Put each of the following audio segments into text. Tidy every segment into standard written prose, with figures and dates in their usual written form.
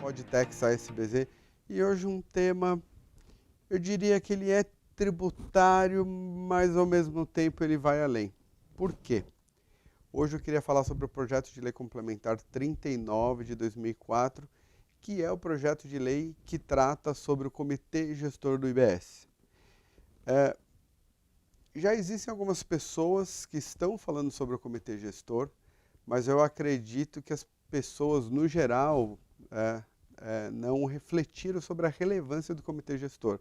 Podtex ASBZ, e hoje um tema, eu diria que ele é tributário, mas ao mesmo tempo ele vai além. Por quê? Hoje eu queria falar sobre o projeto de lei complementar 39 de 2004, que é o projeto de lei que trata sobre o comitê gestor do IBS. Já existem algumas pessoas que estão falando sobre o comitê gestor, mas eu acredito que as pessoas, no geral, não refletiram sobre a relevância do comitê gestor,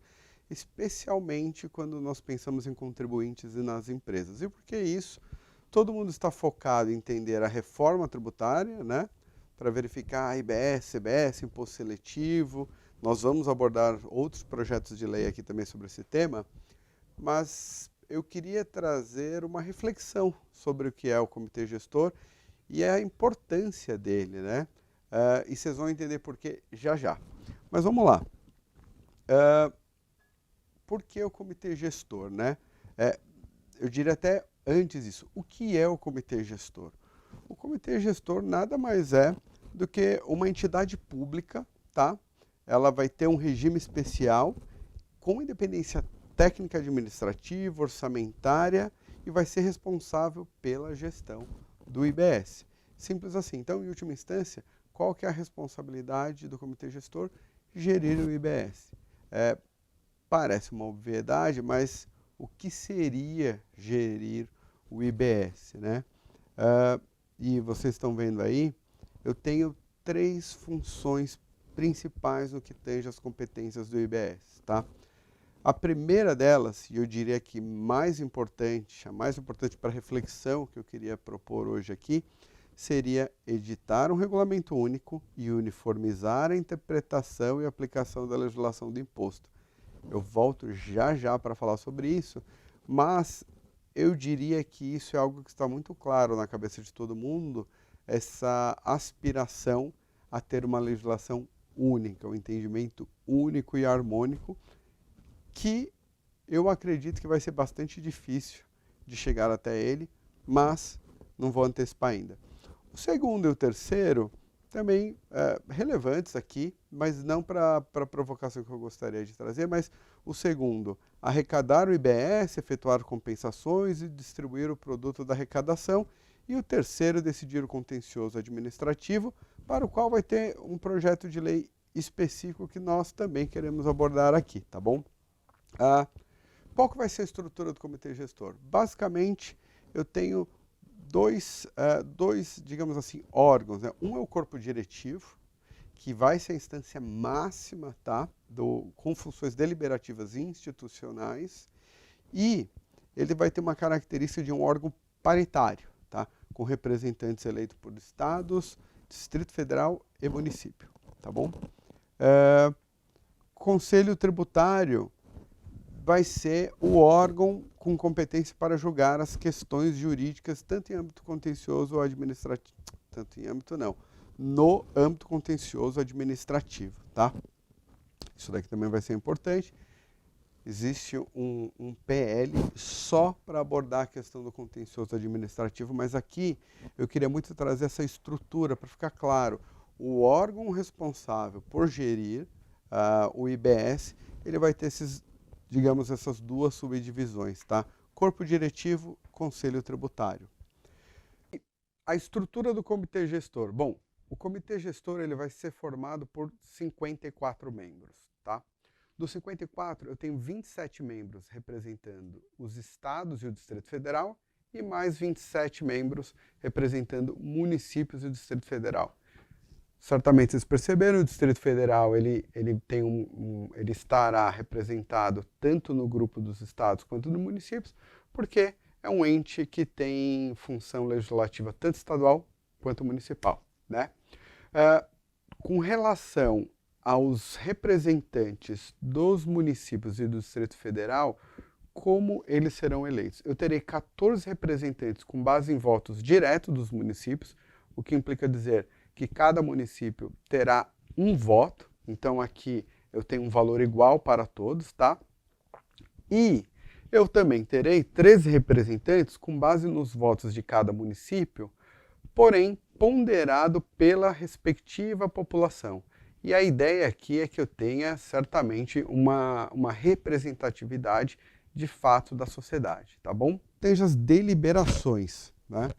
especialmente quando nós pensamos em contribuintes e nas empresas. E por que isso? Todo mundo está focado em entender a reforma tributária, né? Para verificar a IBS, CBS, imposto seletivo. Nós vamos abordar outros projetos de lei aqui também sobre esse tema, mas eu queria trazer uma reflexão sobre o que é o comitê gestor e a importância dele, né? E vocês vão entender por quê já já. Mas vamos lá. Por que o comitê gestor, né? Eu diria até antes disso, o que é o comitê gestor? O comitê gestor nada mais é do que uma entidade pública, tá? Ela vai ter um regime especial com independência técnica administrativa, orçamentária e vai ser responsável pela gestão do IBS. Simples assim. Então, em última instância, qual que é a responsabilidade do comitê gestor? Gerir o IBS. Parece uma obviedade, mas o que seria gerir o IBS, né? E vocês estão vendo aí, eu tenho 3 funções principais no que tange as competências do IBS, tá? A primeira delas, e eu diria que mais importante, a mais importante para a reflexão que eu queria propor hoje aqui, seria editar um regulamento único e uniformizar a interpretação e aplicação da legislação do imposto. Eu volto já já para falar sobre isso, mas eu diria que isso é algo que está muito claro na cabeça de todo mundo, essa aspiração a ter uma legislação única, um entendimento único e harmônico, que eu acredito que vai ser bastante difícil de chegar até ele, mas não vou antecipar ainda. O segundo e o terceiro, também relevantes aqui, mas não para a provocação que eu gostaria de trazer, mas o segundo, arrecadar o IBS, efetuar compensações e distribuir o produto da arrecadação, e o terceiro, decidir o contencioso administrativo, para o qual vai ter um projeto de lei específico que nós também queremos abordar aqui, tá bom? Qual que vai ser a estrutura do comitê gestor? Basicamente, eu tenho dois, digamos assim, órgãos, né? Um é o corpo diretivo, que vai ser a instância máxima, tá? Com funções deliberativas e institucionais, e ele vai ter uma característica de um órgão paritário, tá? Com representantes eleitos por estados, Distrito Federal e município, tá bom? Conselho tributário vai ser o órgão com competência para julgar as questões jurídicas, tanto em âmbito contencioso ou administrativo, no âmbito contencioso administrativo, tá? Isso daqui também vai ser importante. Existe um PL só para abordar a questão do contencioso administrativo, mas aqui eu queria muito trazer essa estrutura para ficar claro. O órgão responsável por gerir o IBS, ele vai ter essas 2 subdivisões, tá? Corpo diretivo, conselho tributário. A estrutura do comitê gestor. Bom, o comitê gestor ele vai ser formado por 54 membros, tá? Dos 54, eu tenho 27 membros representando os estados e o Distrito Federal e mais 27 membros representando municípios e o Distrito Federal. Certamente vocês perceberam, o Distrito Federal ele estará representado tanto no grupo dos estados quanto dos municípios, porque é um ente que tem função legislativa tanto estadual quanto municipal, né? Com relação aos representantes dos municípios e do Distrito Federal, como eles serão eleitos? Eu terei 14 representantes com base em votos diretos dos municípios, o que implica dizer que cada município terá um voto, então aqui eu tenho um valor igual para todos, tá? E eu também terei 13 representantes com base nos votos de cada município, porém ponderado pela respectiva população. E a ideia aqui é que eu tenha certamente uma representatividade de fato da sociedade, tá bom? Tem as deliberações, né?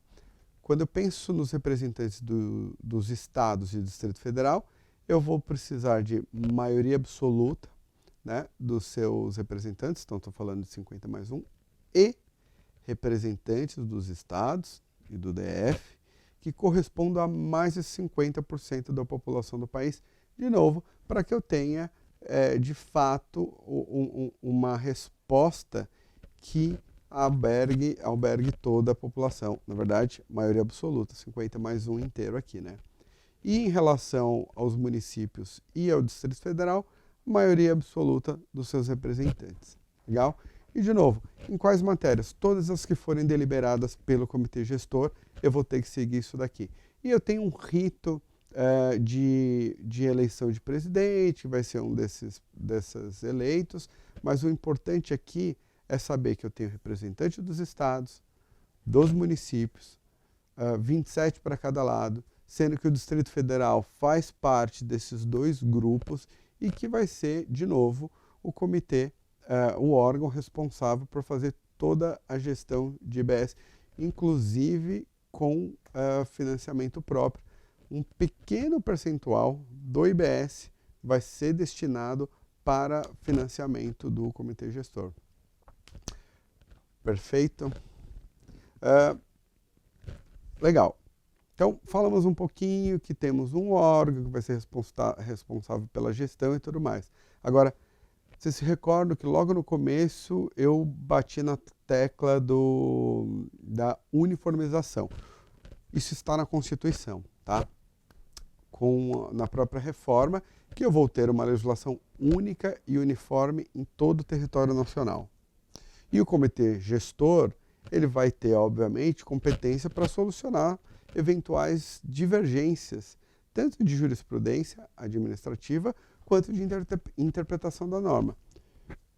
Quando eu penso nos representantes dos estados e do Distrito Federal, eu vou precisar de maioria absoluta, né, dos seus representantes, então estou falando de 50 mais 1, e representantes dos estados e do DF, que correspondam a mais de 50% da população do país, de novo, para que eu tenha, de fato, uma resposta que albergue toda a população. Na verdade, maioria absoluta, 50 mais 1 inteiro aqui, né? E em relação aos municípios e ao Distrito Federal, maioria absoluta dos seus representantes. Legal? E, de novo, em quais matérias? Todas as que forem deliberadas pelo comitê gestor, eu vou ter que seguir isso daqui. E eu tenho um rito de eleição de presidente, vai ser um desses eleitos, mas o importante aqui é saber que eu tenho representante dos estados, dos municípios, 27 para cada lado, sendo que o Distrito Federal faz parte desses dois grupos e que vai ser, de novo, o comitê, o órgão responsável por fazer toda a gestão de IBS, inclusive com financiamento próprio. Um pequeno percentual do IBS vai ser destinado para financiamento do comitê gestor. Perfeito? Legal. Então, falamos um pouquinho que temos um órgão que vai ser responsável pela gestão e tudo mais. Agora, vocês se recordam que logo no começo eu bati na tecla da uniformização. Isso está na Constituição, tá? Na própria reforma, que eu vou ter uma legislação única e uniforme em todo o território nacional. E o comitê gestor, ele vai ter, obviamente, competência para solucionar eventuais divergências, tanto de jurisprudência administrativa, quanto de interpretação da norma.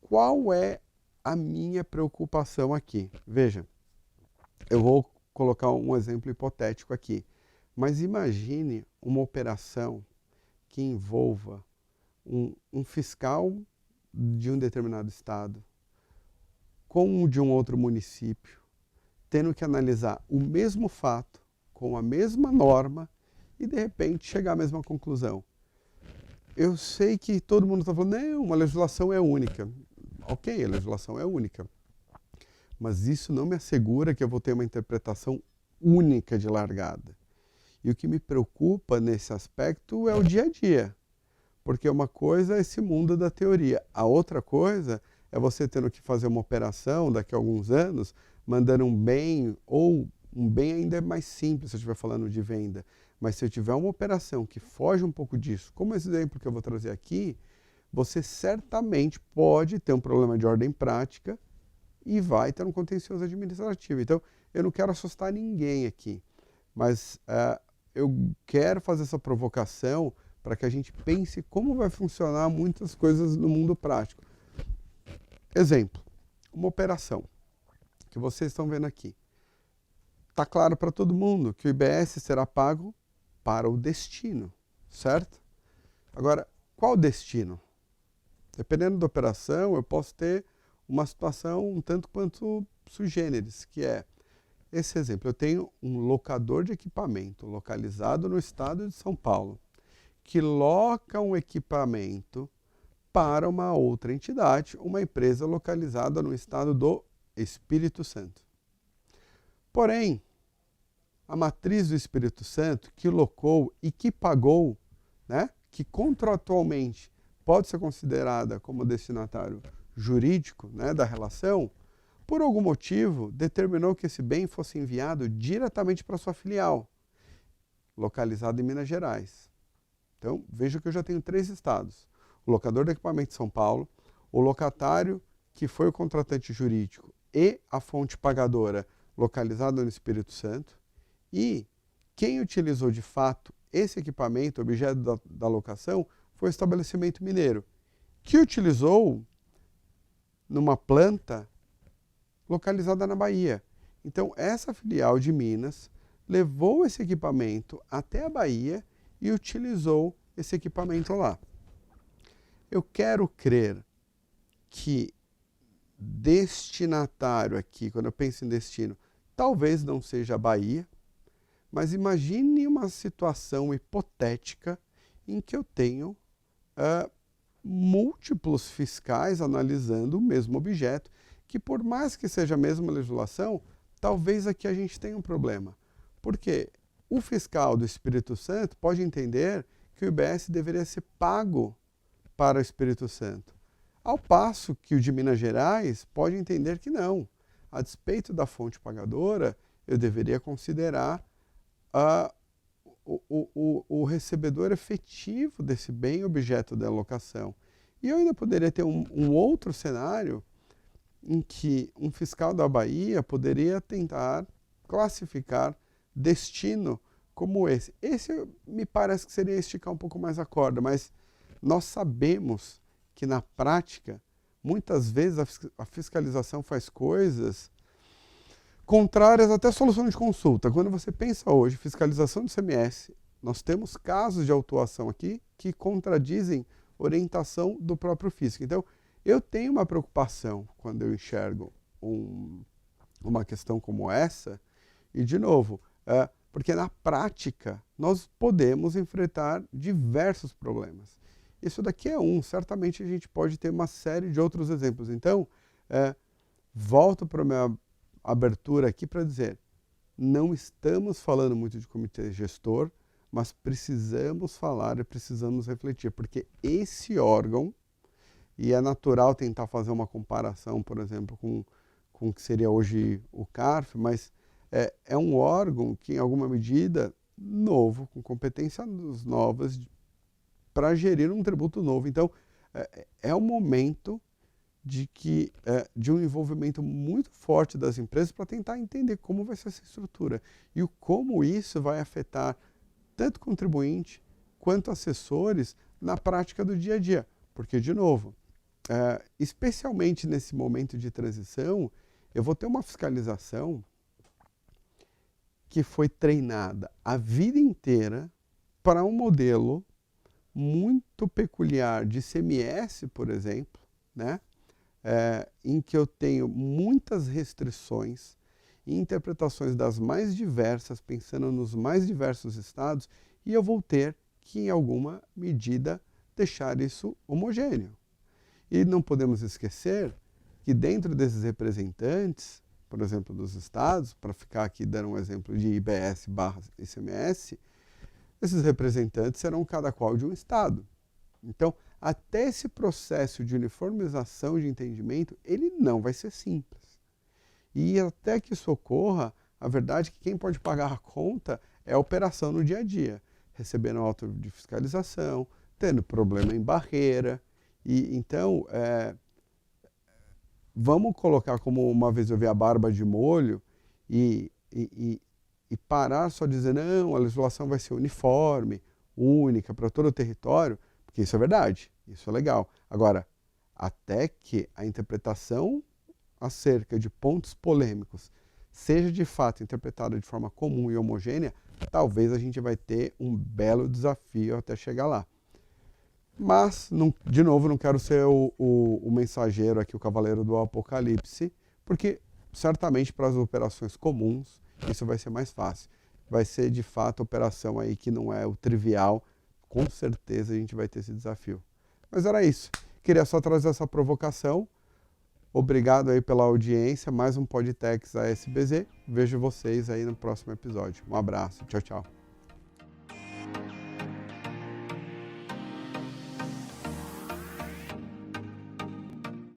Qual é a minha preocupação aqui? Veja, eu vou colocar um exemplo hipotético aqui, mas imagine uma operação que envolva um fiscal de um determinado estado com o de um outro município, tendo que analisar o mesmo fato, com a mesma norma, e de repente chegar à mesma conclusão. Eu sei que todo mundo está falando, não, uma legislação é única. Ok, a legislação é única. Mas isso não me assegura que eu vou ter uma interpretação única de largada. E o que me preocupa nesse aspecto é o dia a dia. Porque uma coisa é esse mundo da teoria. A outra coisa é você tendo que fazer uma operação daqui a alguns anos, mandando um bem, ou um bem ainda mais simples, se eu estiver falando de venda. Mas se eu tiver uma operação que foge um pouco disso, como esse exemplo que eu vou trazer aqui, você certamente pode ter um problema de ordem prática e vai ter um contencioso administrativo. Então, eu não quero assustar ninguém aqui, mas eu quero fazer essa provocação para que a gente pense como vai funcionar muitas coisas no mundo prático. Exemplo, uma operação que vocês estão vendo aqui. Está claro para todo mundo que o IBS será pago para o destino, certo? Agora, qual o destino? Dependendo da operação, eu posso ter uma situação um tanto quanto sui generis, que é esse exemplo. Eu tenho um locador de equipamento localizado no estado de São Paulo, que loca um equipamento para uma outra entidade, uma empresa localizada no estado do Espírito Santo. Porém, a matriz do Espírito Santo, que locou e que pagou, né, que contratualmente pode ser considerada como destinatário jurídico, né, da relação, por algum motivo determinou que esse bem fosse enviado diretamente para sua filial, localizada em Minas Gerais. Então, veja que eu já tenho 3 estados. O locador de equipamento de São Paulo, o locatário, que foi o contratante jurídico, e a fonte pagadora localizada no Espírito Santo, e quem utilizou de fato esse equipamento, objeto da locação, foi o estabelecimento mineiro, que utilizou numa planta localizada na Bahia. Então, essa filial de Minas levou esse equipamento até a Bahia e utilizou esse equipamento lá. Eu quero crer que destinatário aqui, quando eu penso em destino, talvez não seja a Bahia, mas imagine uma situação hipotética em que eu tenho múltiplos fiscais analisando o mesmo objeto, que por mais que seja a mesma legislação, talvez aqui a gente tenha um problema. Por quê? O fiscal do Espírito Santo pode entender que o IBS deveria ser pago para o Espírito Santo, ao passo que o de Minas Gerais pode entender que não. A despeito da fonte pagadora, eu deveria considerar o recebedor efetivo desse bem objeto da locação. E eu ainda poderia ter um outro cenário em que um fiscal da Bahia poderia tentar classificar destino como esse. Esse me parece que seria esticar um pouco mais a corda, mas nós sabemos que na prática, muitas vezes a fiscalização faz coisas contrárias até à solução de consulta. Quando você pensa hoje, fiscalização do CMS, nós temos casos de autuação aqui que contradizem orientação do próprio fisco. Então, eu tenho uma preocupação quando eu enxergo uma questão como essa, e de novo, porque na prática nós podemos enfrentar diversos problemas. Isso daqui é certamente a gente pode ter uma série de outros exemplos. Então, volto para a minha abertura aqui para dizer, não estamos falando muito de comitê gestor, mas precisamos falar e precisamos refletir, porque esse órgão, e é natural tentar fazer uma comparação, por exemplo, com o que seria hoje o CARF, mas é um órgão que, em alguma medida, novo, com competências novas, para gerir um tributo novo. Então, é um momento de um envolvimento muito forte das empresas para tentar entender como vai ser essa estrutura e como isso vai afetar tanto contribuinte quanto assessores na prática do dia a dia. Porque, de novo, especialmente nesse momento de transição, eu vou ter uma fiscalização que foi treinada a vida inteira para um modelo muito peculiar de CMS, por exemplo, né? Em que eu tenho muitas restrições e interpretações das mais diversas, pensando nos mais diversos estados, e eu vou ter que, em alguma medida, deixar isso homogêneo. E não podemos esquecer que dentro desses representantes, por exemplo, dos estados, para ficar aqui dando um exemplo de IBS/ICMS, esses representantes serão cada qual de um estado. Então, até esse processo de uniformização de entendimento, ele não vai ser simples. E até que isso ocorra, a verdade é que quem pode pagar a conta é a operação no dia a dia, recebendo auto de fiscalização, tendo problema em barreira. E então, vamos colocar como uma vez eu vi a barba de molho e parar só dizer, não, a legislação vai ser uniforme, única para todo o território, porque isso é verdade, isso é legal. Agora, até que a interpretação acerca de pontos polêmicos seja de fato interpretada de forma comum e homogênea, talvez a gente vai ter um belo desafio até chegar lá. Mas, de novo, não quero ser o mensageiro aqui, o cavaleiro do apocalipse, porque certamente para as operações comuns isso vai ser mais fácil. Vai ser de fato operação aí que não é o trivial, com certeza a gente vai ter esse desafio. Mas era isso. Queria só trazer essa provocação. Obrigado aí pela audiência. Mais um Podtex ASBZ. Vejo vocês aí no próximo episódio. Um abraço. Tchau, tchau.